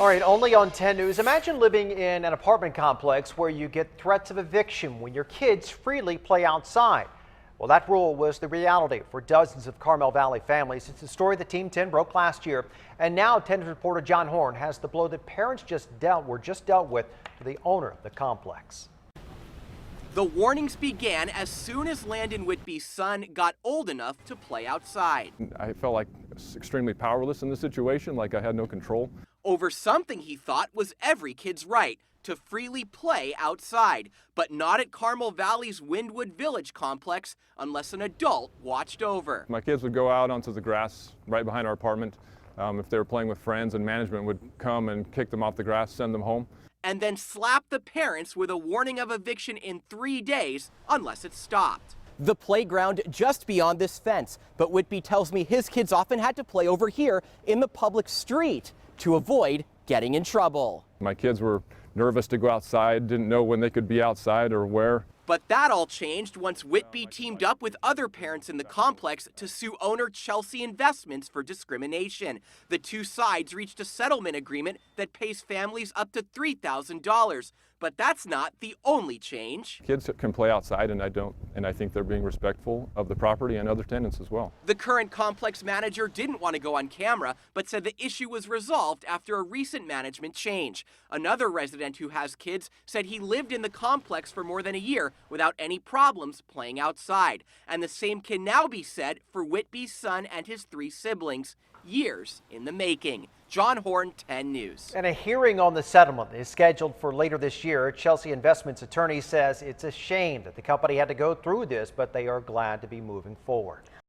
All right, only on 10 News. Imagine living in an apartment complex where you get threats of eviction when your kids freely play outside. Well, that rule was the reality for dozens of Carmel Valley families. It's a story that Team 10 broke last year. And now 10 News reporter John Horn has the blow that parents were just dealt with for the owner of the complex. The warnings began as soon as Landon Whitby's son got old enough to play outside. I felt like extremely powerless in this situation, like I had no control. Over something he thought was every kid's right, to freely play outside, but not at Carmel Valley's Windwood Village complex unless an adult watched over. My kids would go out onto the grass right behind our apartment if they were playing with friends, and management would come and kick them off the grass, send them home. And then slap the parents with a warning of eviction in 3 days unless it's stopped. The playground just beyond this fence, but Whitby tells me his kids often had to play over here in the public street to avoid getting in trouble. My kids were nervous to go outside, didn't know when they could be outside or where. But that all changed once Whitby teamed up with other parents in the complex to sue owner Chelsea Investments for discrimination. The two sides reached a settlement agreement that pays families up to $3,000. But that's not the only change. Kids can play outside, and I think they're being respectful of the property and other tenants as well. The current complex manager didn't want to go on camera, but said the issue was resolved after a recent management change. Another resident who has kids said he lived in the complex for more than a year without any problems playing outside. And the same can now be said for Whitby's son and his 3 siblings. Years in the making. John Horn, 10 News. And a hearing on the settlement is scheduled for later this year. Chelsea Investments attorney says it's a shame that the company had to go through this, but they are glad to be moving forward.